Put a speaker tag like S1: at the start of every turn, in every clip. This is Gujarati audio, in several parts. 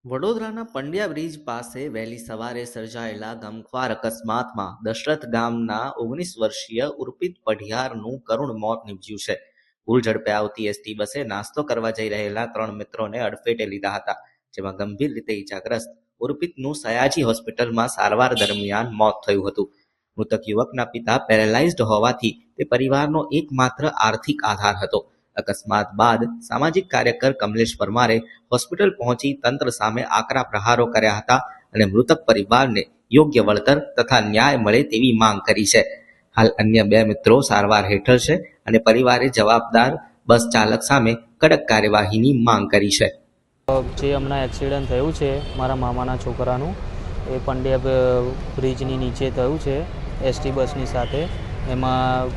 S1: વડોદરાના પંડ્યા બ્રિજ પાસે વહેલી સવારે સર્જાયેલા ગમખ્વાર અકસ્માતમાં દશરથ ગામના 19 વર્ષીય ઉર્પિત પઢિયારનું કરુણ મોત નીપજ્યું છે. પૂર ઝડપે આવતી એસટી બસે નાસ્તો કરવા જઈ રહેલા 3 મિત્રોને અડફેટે લીધા હતા, જેમાં ગંભીર રીતે ઈજાગ્રસ્ત ઉર્પિતનું સયાજી હોસ્પિટલમાં સારવાર દરમિયાન મોત થયું હતું. મૃતક યુવકના પિતા પેરેલાઇઝ્ડ હોવાથી તે પરિવારનો એકમાત્ર આર્થિક આધાર હતો. અકસ્માત બાદ સામાજિક કાર્યકર કમલેશ પરમારે હોસ્પિટલ પહોંચી તંત્ર સામે આકરા પ્રહારો કર્યા હતા અને મૃતક પરિવારને યોગ્ય વળતર તથા ન્યાય મળે તેવી માંગ કરી છે. હાલ અન્ય 2 મિત્રો સારવાર હેઠળ છે અને પરિવારે જવાબદાર બસ ચાલક સામે કડક કાર્યવાહીની માંગ કરી છે.
S2: જે હમણાં એક્સિડન્ટ થયું છે મારા મામાના છોકરાનું, એ પંડ્યા બ્રિજની નીચે થયું છે એસટી બસની સાથે. એમાં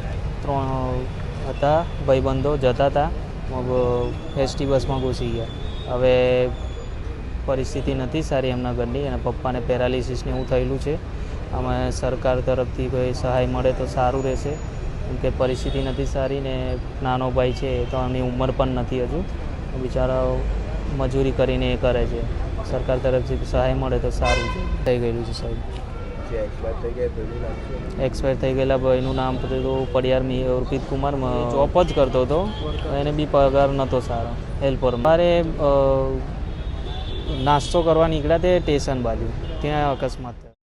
S2: 3 હતા ભાઈબંધો જતા હતા, એસટી બસમાં ઘૂસી ગયા. હવે પરિસ્થિતિ નથી સારી એમના ઘરની, અને પપ્પાને પેરાલિસિસને એવું થયેલું છે. અમે સરકાર તરફથી કોઈ સહાય મળે તો સારું રહેશે, કેમ કે પરિસ્થિતિ નથી સારી ને નાનો ભાઈ છે તો એમની ઉંમર પણ નથી હજુ, બિચારા મજૂરી કરીને એ કરે છે. સરકાર તરફથી સહાય મળે તો સારું છે. થઈ ગયેલું છે સાહેબ. એક્સપાયર થઈ ગયેલા ભાઈનું નામ તો પડિયાર ઉર્પિત કુમાર, જોબ જ કરતો હતો, એને બી પગાર નહોતો સારો, હેલ્પર. મારે નાસ્તો કરવા નીકળ્યા તે સ્ટેશન બાજુ, ત્યાં અકસ્માત થયો.